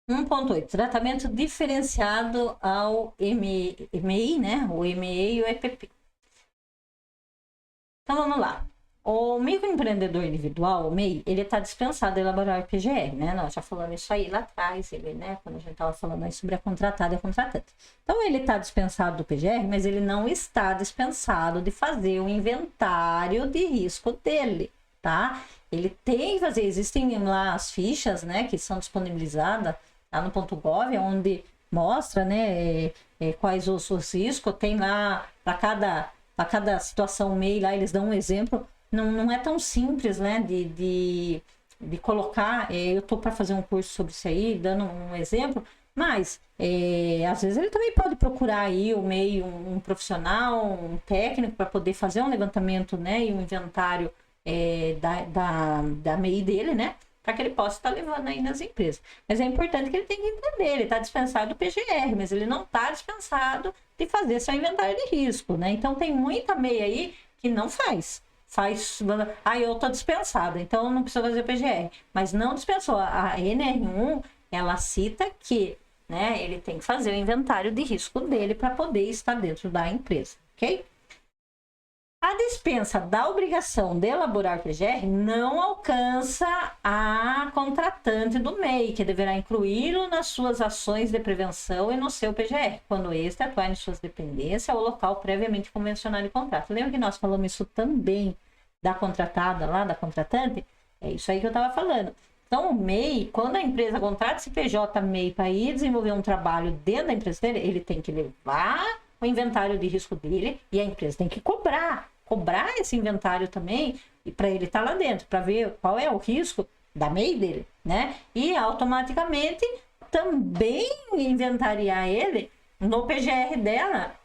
1.8, tratamento diferenciado ao MEI, né? O MEI e o EPP. Então vamos lá. O microempreendedor individual, o MEI, ele está dispensado de elaborar o PGR, né? Nós já falamos isso aí lá atrás, ele, né? Quando a gente estava falando aí sobre a contratada e a contratante. Então ele está dispensado do PGR, mas ele não está dispensado de fazer o inventário de risco dele, tá? Ele tem que fazer, existem lá as fichas, né? Que são disponibilizadas lá no .gov, onde mostra, né? Quais os riscos, tem lá para cada situação MEI lá, eles dão um exemplo. Não é tão simples, né, de colocar, eu tô para fazer um curso sobre isso aí, dando um exemplo, mas às vezes ele também pode procurar aí o MEI, um profissional, um técnico, para poder fazer um levantamento, né, e um inventário da MEI dele, né, para que ele possa estar levando aí nas empresas. Mas é importante que ele tenha que entender, ele está dispensado do PGR, mas ele não está dispensado de fazer seu inventário de risco, né, então tem muita MEI aí que não faz, eu tô dispensada, então eu não preciso fazer PGR, mas não dispensou. A NR1, ela cita que, né, ele tem que fazer o inventário de risco dele para poder estar dentro da empresa, ok? A dispensa da obrigação de elaborar PGR não alcança a contratante do MEI, que deverá incluí-lo nas suas ações de prevenção e no seu PGR, quando este atuar em suas dependências ou local previamente convencionado em contrato. Lembra que nós falamos isso também da contratada lá, da contratante? É isso aí que eu estava falando. Então, o MEI, quando a empresa contrata esse PJ MEI para ir desenvolver um trabalho dentro da empresa dele, ele tem que levar o inventário de risco dele e a empresa tem que cobrar esse inventário também e para ele estar lá dentro, para ver qual é o risco da MEI dele, né? E automaticamente também inventariar ele no PGR dela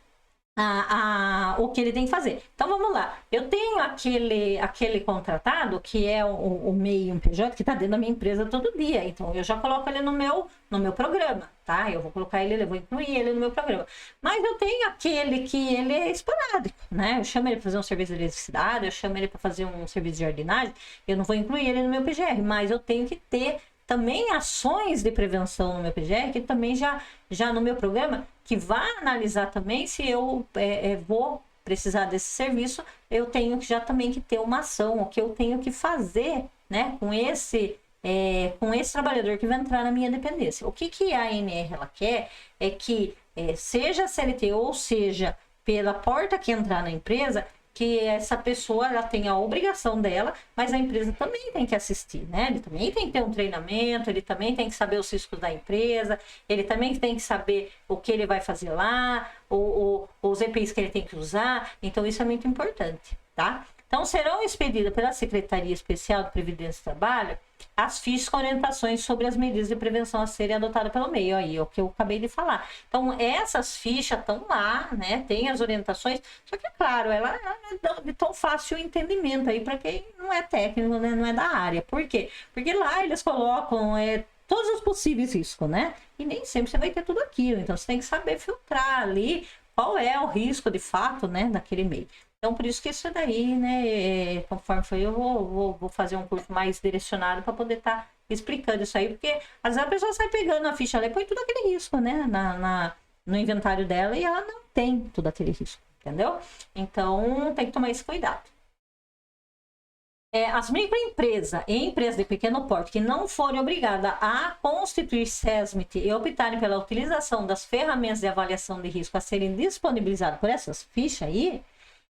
o que ele tem que fazer. Então vamos lá, eu tenho aquele contratado que é o MEI, um PJ, que está dentro da minha empresa todo dia, então eu já coloco ele no meu programa, tá? Eu vou colocar ele, eu vou incluir ele no meu programa. Mas eu tenho aquele que ele é esporádico, né? Eu chamo ele para fazer um serviço de eletricidade, eu chamo ele para fazer um serviço de jardinagem, eu não vou incluir ele no meu PGR, mas eu tenho que ter também ações de prevenção no meu PGR, que também já no meu programa, que vai analisar também se eu vou precisar desse serviço, eu tenho que já também que ter uma ação, o que eu tenho que fazer, né, com esse trabalhador que vai entrar na minha dependência. O que a ANR ela quer é que seja CLT ou seja pela porta que entrar na empresa, que essa pessoa ela tem a obrigação dela, mas a empresa também tem que assistir, né? Ele também tem que ter um treinamento, ele também tem que saber os riscos da empresa, ele também tem que saber o que ele vai fazer lá, os EPIs que ele tem que usar, então isso é muito importante, tá? Então serão expedidas pela Secretaria Especial de Previdência e Trabalho as fichas com orientações sobre as medidas de prevenção a serem adotadas pelo MEI, aí, o que eu acabei de falar. Então, essas fichas estão lá, né? Tem as orientações, só que, é claro, ela é de tão fácil entendimento aí para quem não é técnico, né? Não é da área. Por quê? Porque lá eles colocam todos os possíveis riscos, né? E nem sempre você vai ter tudo aquilo. Então, você tem que saber filtrar ali qual é o risco de fato, né? Daquele MEI. Então, por isso que isso daí, né, conforme foi, eu vou fazer um curso mais direcionado para poder estar explicando isso aí, porque às vezes a pessoa sai pegando a ficha ali e põe tudo aquele risco, né, no inventário dela e ela não tem tudo aquele risco, entendeu? Então, tem que tomar esse cuidado. As microempresas e empresas de pequeno porte que não forem obrigadas a constituir SESMIT e optarem pela utilização das ferramentas de avaliação de risco a serem disponibilizadas por essas fichas aí,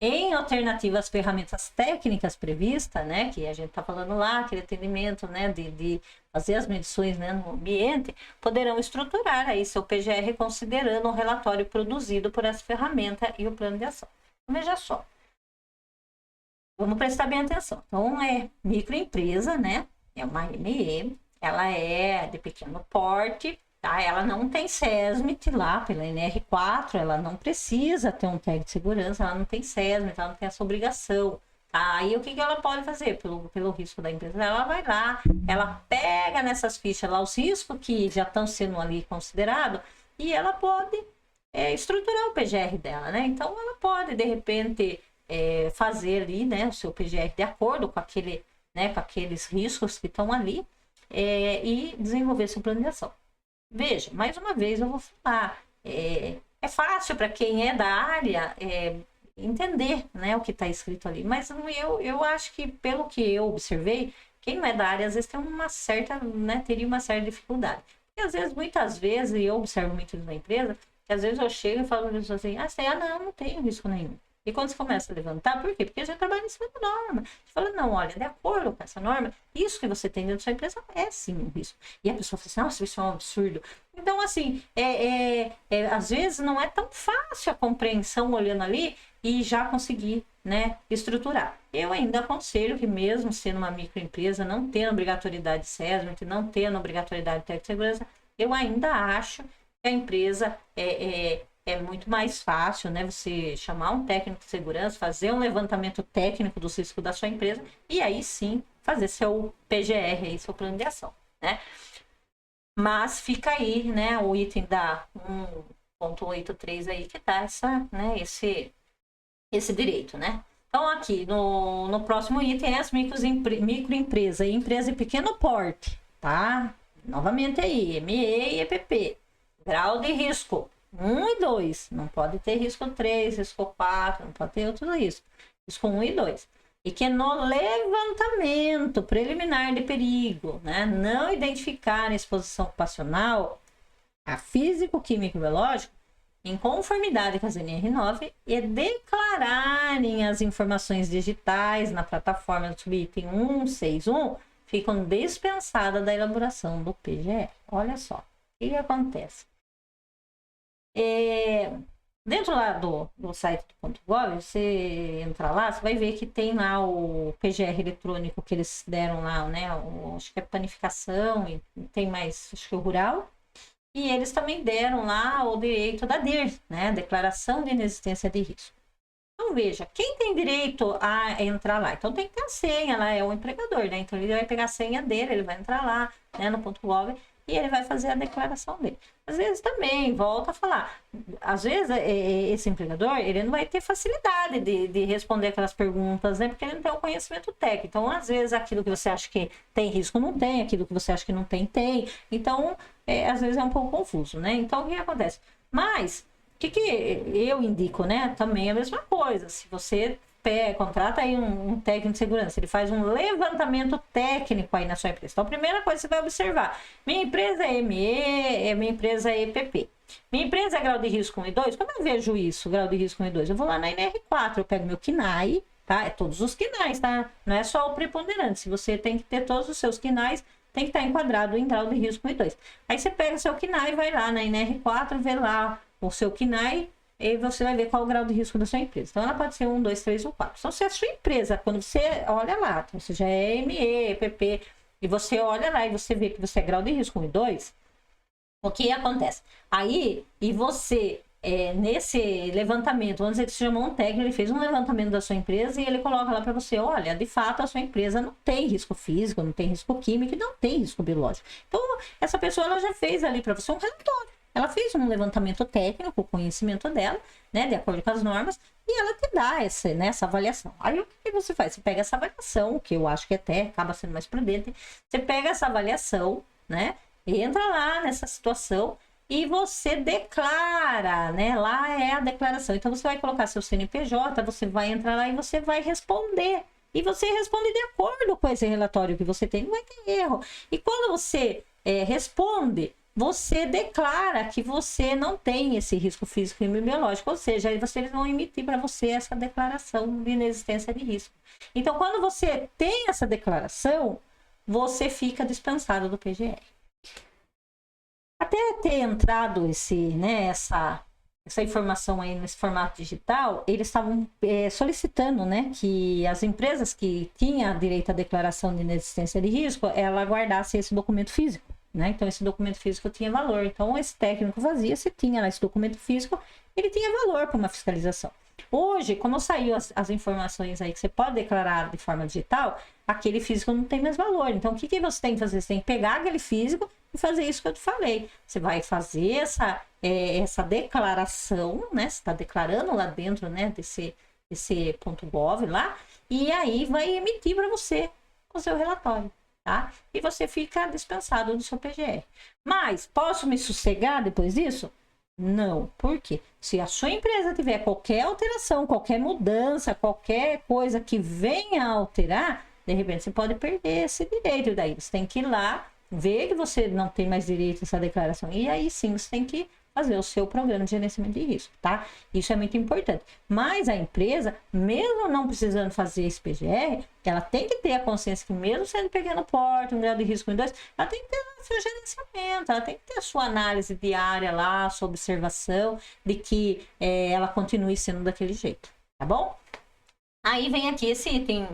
em alternativa às ferramentas técnicas previstas, né, que a gente está falando lá, aquele atendimento, né, de fazer as medições, né, no ambiente, poderão estruturar aí seu PGR considerando o relatório produzido por essa ferramenta e o plano de ação. Então, veja só, vamos prestar bem atenção. Então, microempresa, né, é uma ME, ela é de pequeno porte, tá? Ela não tem SESMIT lá pela NR4, ela não precisa ter um tag de segurança, ela não tem SESMIT, ela não tem essa obrigação. Tá? Aí o que ela pode fazer pelo risco da empresa? Ela vai lá, ela pega nessas fichas lá os riscos que já estão sendo ali considerados e ela pode estruturar o PGR dela, né? Então ela pode, de repente, fazer ali, né, o seu PGR de acordo com com aqueles riscos que estão ali e desenvolver seu plano de ação. Veja, mais uma vez eu vou falar, é fácil para quem é da área entender, né, o que está escrito ali, mas eu acho que, pelo que eu observei, quem não é da área, às vezes tem uma certa, né, teria uma certa dificuldade. E às vezes, muitas vezes, e eu observo muito isso na empresa, que às vezes eu chego e falo para a pessoa assim, não tenho risco nenhum. E quando você começa a levantar, por quê? Porque a gente trabalha em cima da norma. Você fala, não, olha, de acordo com essa norma, isso que você tem dentro da sua empresa é sim um risco. E a pessoa fala assim, nossa, isso é um absurdo. Então, assim, às vezes não é tão fácil a compreensão olhando ali e já conseguir, né, estruturar. Eu ainda aconselho que, mesmo sendo uma microempresa, não tendo obrigatoriedade SESMIT, não tendo obrigatoriedade de técnico de segurança, eu ainda acho que a empresa é muito mais fácil, né, você chamar um técnico de segurança, fazer um levantamento técnico dos riscos da sua empresa e aí sim fazer seu PGR, aí, seu plano de ação, né? Mas fica aí, né, o item da 1.83 aí que dá esse direito, né? Então, aqui no próximo item é as microempresas e empresa de pequeno porte, tá? Novamente aí, ME e EPP. Grau de risco 1 e 2. Não pode ter risco 3, risco 4, não pode ter outro risco. Risco 1 e 2. E que no levantamento preliminar de perigo, né, não identificar a exposição ocupacional a físico-químico biológico em conformidade com as NR9 e declararem as informações digitais na plataforma do subitem 161, ficam dispensadas da elaboração do PGR. Olha só, o que acontece? Dentro lá do site do .gov, você entra lá, você vai ver que tem lá o PGR eletrônico que eles deram lá, né? Acho que é panificação e tem mais, acho que é o rural. E eles também deram lá o direito da DIR, né? Declaração de inexistência de risco. Então, veja, quem tem direito a entrar lá? Então, tem que ter a senha lá, é o empregador, né? Então, ele vai pegar a senha dele, ele vai entrar lá, né, no .gov e ele vai fazer a declaração dele. Às vezes também, volta a falar, às vezes esse empregador, ele não vai ter facilidade de responder aquelas perguntas, né? Porque ele não tem o conhecimento técnico. Então, às vezes, aquilo que você acha que tem risco não tem, aquilo que você acha que não tem, tem. Então, às vezes é um pouco confuso, né? Então, o que acontece? Mas, o que eu indico, né? Também é a mesma coisa. Se você contrata aí um técnico de segurança, ele faz um levantamento técnico aí na sua empresa. Então, a primeira coisa que você vai observar, minha empresa é ME, minha empresa é EPP. Minha empresa é grau de risco 1 e 2, como eu vejo isso, grau de risco 1 e 2? Eu vou lá na NR4, eu pego meu KNAI, tá? É todos os KNAIs, tá? Não é só o preponderante, se você tem que ter todos os seus KNAIs, tem que estar enquadrado em grau de risco 1 e 2. Aí você pega seu KNAI, vai lá na NR4, vê lá o seu KNAI, e você vai ver qual é o grau de risco da sua empresa. Então, ela pode ser 1, 2, 3 ou 4. Então, se a sua empresa, quando você olha lá, então, você já é ME, EPP, e você olha lá e você vê que você é grau de risco 1 e 2, o que acontece? Aí, e você, nesse levantamento, vamos dizer que você chamou um técnico, ele fez um levantamento da sua empresa e ele coloca lá para você, olha, de fato, a sua empresa não tem risco físico, não tem risco químico, não tem risco biológico. Então, essa pessoa, ela já fez ali para você um relatório. Ela fez um levantamento técnico, o conhecimento dela, né, de acordo com as normas, e ela te dá essa avaliação. Aí o que você faz? Você pega essa avaliação, que eu acho que até acaba sendo mais prudente, você pega essa avaliação, né, entra lá nessa situação e você declara, né, lá é a declaração. Então você vai colocar seu CNPJ, você vai entrar lá e você vai responder. E você responde de acordo com esse relatório que você tem, não vai ter erro. E quando você responde, você declara que você não tem esse risco físico e biológico, ou seja, eles vão emitir para você essa declaração de inexistência de risco. Então, quando você tem essa declaração, você fica dispensado do PGR. Até ter entrado essa informação aí nesse formato digital, eles estavam solicitando, né, que as empresas que tinham direito à declaração de inexistência de risco, ela guardasse esse documento físico. Né? Então, esse documento físico tinha valor. Então, esse técnico fazia, se tinha lá esse documento físico, ele tinha valor para uma fiscalização. Hoje, como saiu as informações aí que você pode declarar de forma digital, aquele físico não tem mais valor. Então, o que você tem que fazer? Você tem que pegar aquele físico e fazer isso que eu te falei. Você vai fazer essa declaração, né? Você está declarando lá dentro, né, desse .gov lá, e aí vai emitir para você o seu relatório. tá? E você fica dispensado do seu PGR. Mas, posso me sossegar depois disso? Não. Por quê? Se a sua empresa tiver qualquer alteração, qualquer mudança, qualquer coisa que venha a alterar, de repente você pode perder esse direito. Daí você tem que ir lá, ver que você não tem mais direito a essa declaração. E aí sim, você tem que fazer o seu programa de gerenciamento de risco, tá? Isso é muito importante. Mas a empresa, mesmo não precisando fazer esse PGR, ela tem que ter a consciência que mesmo sendo pequeno porte, um grau de risco em 2, ela tem que ter o seu gerenciamento, ela tem que ter a sua análise diária lá, sua observação de que ela continue sendo daquele jeito, tá bom? Aí vem aqui esse item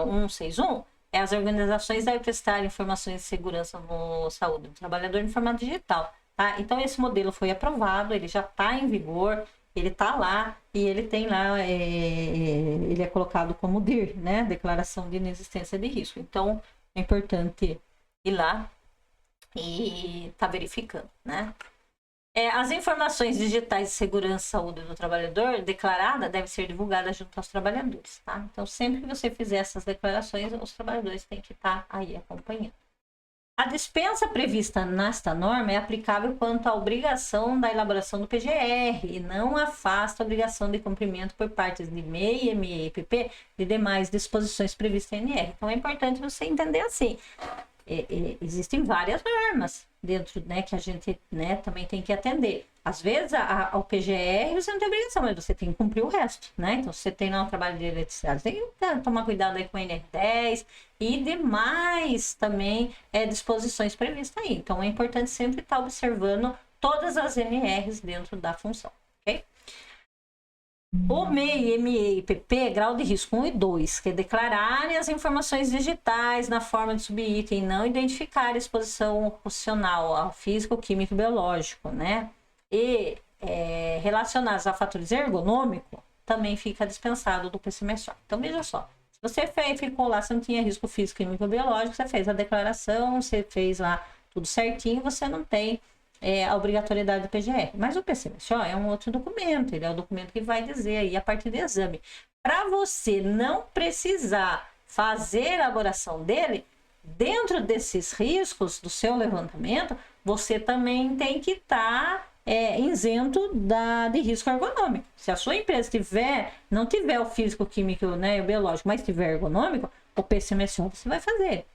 161, as organizações devem prestar informações de segurança no saúde do trabalhador em formato digital. Tá? Então, esse modelo foi aprovado, ele já está em vigor, ele está lá e ele tem lá, ele é colocado como DIR, né? Declaração de Inexistência de Risco. Então, é importante ir lá e tá verificando, né? As informações digitais de segurança e saúde do trabalhador declarada devem ser divulgadas junto aos trabalhadores, tá? Então, sempre que você fizer essas declarações, os trabalhadores têm que estar aí acompanhando. A dispensa prevista nesta norma é aplicável quanto à obrigação da elaboração do PGR e não afasta a obrigação de cumprimento por partes de MEI, ME e PP de demais disposições previstas em NR. Então, é importante você entender assim. Existem várias normas dentro, né, que a gente, né, também tem que atender. Às vezes, ao PGR você não tem obrigação, mas você tem que cumprir o resto, né? Então, se você tem lá um trabalho de eletricidade, tem que tomar cuidado aí com o NR10 e demais também disposições previstas aí. Então, é importante sempre estar observando todas as NRs dentro da função, ok? O MEI, ME e PP, grau de risco 1 e 2, que é declararem as informações digitais na forma de subitem e não identificar a exposição ocupacional ao físico, químico e biológico, né? E relacionados a fatores ergonômicos, também fica dispensado do PCMSO. Então, veja só, se você ficou lá, você não tinha risco físico, químico ou biológico, você fez a declaração, você fez lá tudo certinho, você não tem a obrigatoriedade do PGR. Mas o PCMSO é um outro documento, ele é o documento que vai dizer aí a partir do exame. Para você não precisar fazer a elaboração dele, dentro desses riscos do seu levantamento, você também tem que estar isento de risco ergonômico. Se a sua empresa não tiver o físico, químico, né, e o biológico, mas tiver ergonômico, o PCMSO você vai fazer.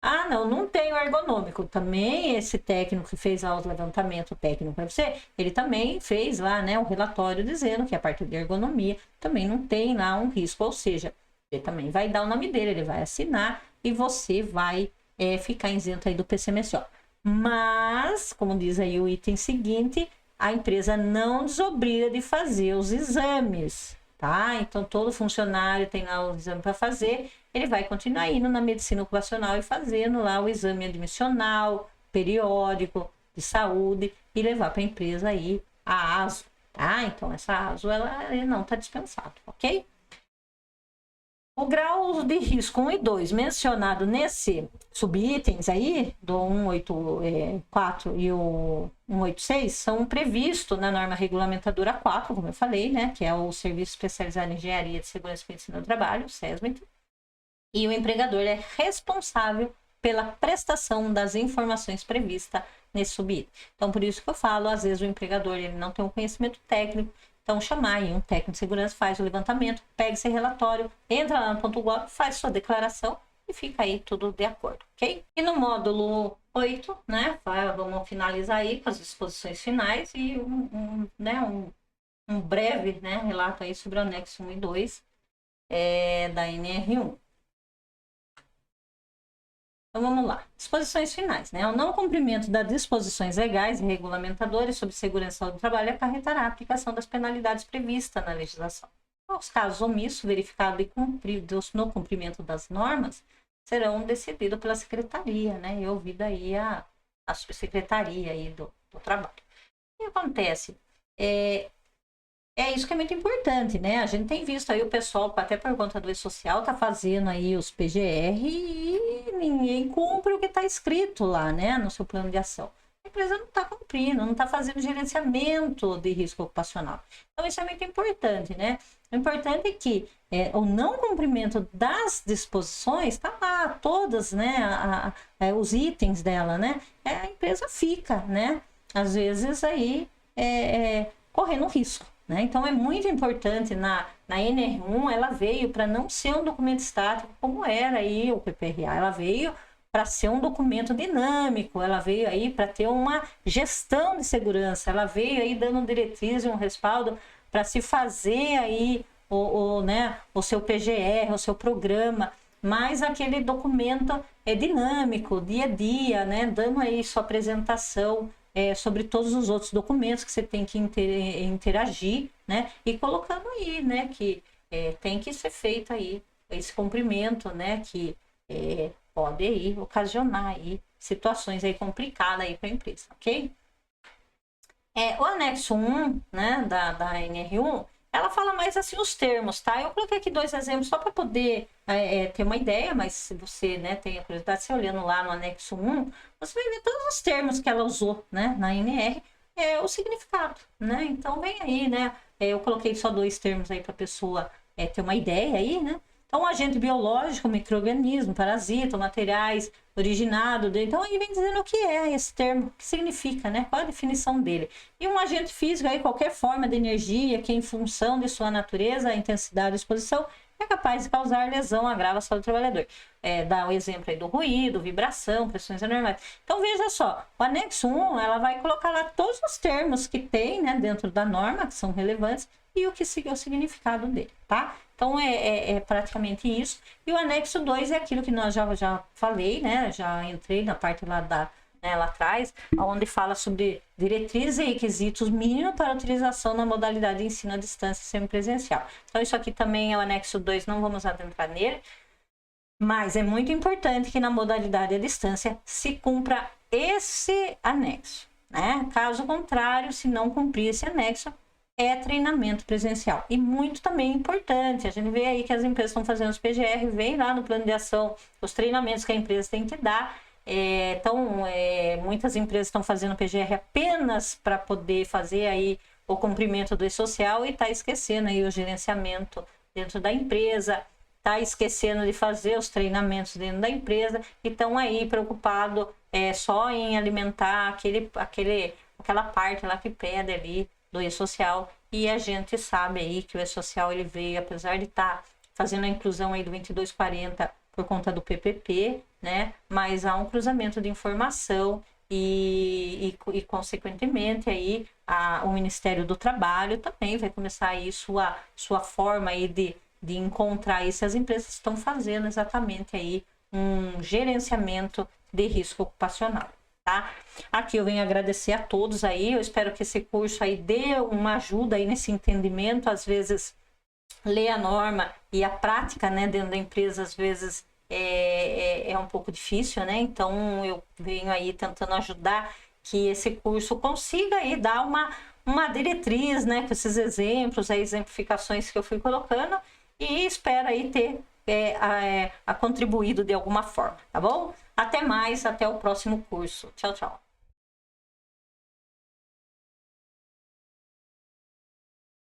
Ah, não tem o ergonômico. Também esse técnico que fez lá o levantamento técnico para você, ele também fez lá, né, o relatório dizendo que a parte de ergonomia também não tem lá um risco, ou seja, ele também vai dar o nome dele, ele vai assinar e você vai ficar isento aí do PCMSO. Mas, como diz aí o item seguinte, a empresa não desobriga de fazer os exames, tá? Então, todo funcionário tem lá o exame para fazer, ele vai continuar indo na medicina ocupacional e fazendo lá o exame admissional, periódico, de saúde, e levar para a empresa aí a ASO, tá? Então, essa ASO, ela não está dispensada, ok? O grau de risco 1 e 2 mencionado nesse subitens aí, do 184 e o 186, são previstos na norma regulamentadora 4, como eu falei, né? Que é o Serviço Especializado em Engenharia de Segurança e Medicina do Trabalho, o SESMIT. E o empregador é responsável pela prestação das informações previstas nesse subitem. Então, por isso que eu falo, às vezes o empregador ele não tem um conhecimento técnico. Então, chamar aí um técnico de segurança, faz o levantamento, pega esse relatório, entra lá no .gov, faz sua declaração e fica aí tudo de acordo, ok? E no módulo 8, né, vamos finalizar aí com as disposições finais e um breve, né, relato aí sobre o anexo 1 e 2 da NR1. Então, vamos lá. Disposições finais, né? O não cumprimento das disposições legais e regulamentadoras sobre segurança do trabalho acarretará a aplicação das penalidades previstas na legislação. Os casos omissos verificados e cumpridos no cumprimento das normas serão decididos pela secretaria, né? E ouvido aí a subsecretaria aí do trabalho. O que acontece? Isso que é muito importante, né? A gente tem visto aí o pessoal, até por conta do E-Social, tá fazendo aí os PGR e ninguém cumpre o que está escrito lá, né? No seu plano de ação. A empresa não está cumprindo, não está fazendo gerenciamento de risco ocupacional. Então, isso é muito importante, né? O importante é que o não cumprimento das disposições está lá, lá todas, né, os itens dela, né, a empresa fica, né, às vezes aí correndo risco, né? Então é muito importante na NR1, ela veio para não ser um documento estático como era aí o PPRA, ela veio para ser um documento dinâmico, ela veio aí para ter uma gestão de segurança, ela veio aí dando diretriz e um respaldo para se fazer aí né, o seu PGR, o seu programa, mas aquele documento é dinâmico, dia a dia, né, dando aí sua apresentação sobre todos os outros documentos que você tem que interagir, né, e colocando aí, né, que tem que ser feito aí esse cumprimento, né, que pode aí ocasionar aí situações aí complicadas aí para a empresa, ok? O anexo 1, né, da NR1, ela fala mais assim os termos, tá? Eu coloquei aqui 2 exemplos só para poder ter uma ideia, mas se você, né, tem a curiosidade, você olhando lá no anexo 1, você vai ver todos os termos que ela usou, né, na NR, o significado, né? Então vem aí, né? Eu coloquei só 2 termos aí para a pessoa ter uma ideia aí, né? Então, agente biológico, micro-organismo, parasita, materiais originado. Então, aí vem dizendo o que é esse termo, o que significa, né? Qual a definição dele. E um agente físico, aí, qualquer forma de energia que, em função de sua natureza, intensidade e exposição, é capaz de causar lesão, agrava a saúde do trabalhador. Dá o exemplo aí do ruído, vibração, pressões anormais. Então, veja só, o anexo 1, ela vai colocar lá todos os termos que tem, né, dentro da norma, que são relevantes, e o que é o significado dele, tá? Então, é praticamente isso. E o anexo 2 é aquilo que nós já falei, né? Já entrei na parte lá lá atrás, onde fala sobre diretrizes e requisitos mínimos para a utilização na modalidade de ensino à distância semipresencial. Então, isso aqui também é o anexo 2, não vamos adentrar nele. Mas é muito importante que na modalidade à distância se cumpra esse anexo, né? Caso contrário, se não cumprir esse anexo, treinamento presencial. E muito também importante, a gente vê aí que as empresas estão fazendo os PGR, vem lá no plano de ação os treinamentos que a empresa tem que dar. Então, muitas empresas estão fazendo PGR apenas para poder fazer aí o cumprimento do E-Social e está esquecendo aí o gerenciamento dentro da empresa, está esquecendo de fazer os treinamentos dentro da empresa e estão aí preocupados só em alimentar aquela parte lá que pede ali do E-Social, e a gente sabe aí que o E-Social ele veio, apesar de estar fazendo a inclusão aí do 2240 por conta do PPP, né, mas há um cruzamento de informação e consequentemente aí o Ministério do Trabalho também vai começar aí sua forma aí de encontrar aí se as empresas estão fazendo exatamente aí um gerenciamento de risco ocupacional. Tá? Aqui eu venho agradecer a todos aí, eu espero que esse curso aí dê uma ajuda aí nesse entendimento, às vezes ler a norma e a prática, né, dentro da empresa, às vezes é um pouco difícil, né, então eu venho aí tentando ajudar que esse curso consiga aí dar uma diretriz, né, com esses exemplos, aí, exemplificações que eu fui colocando e espero aí ter contribuído de alguma forma, tá bom? Até mais, até o próximo curso. Tchau, tchau.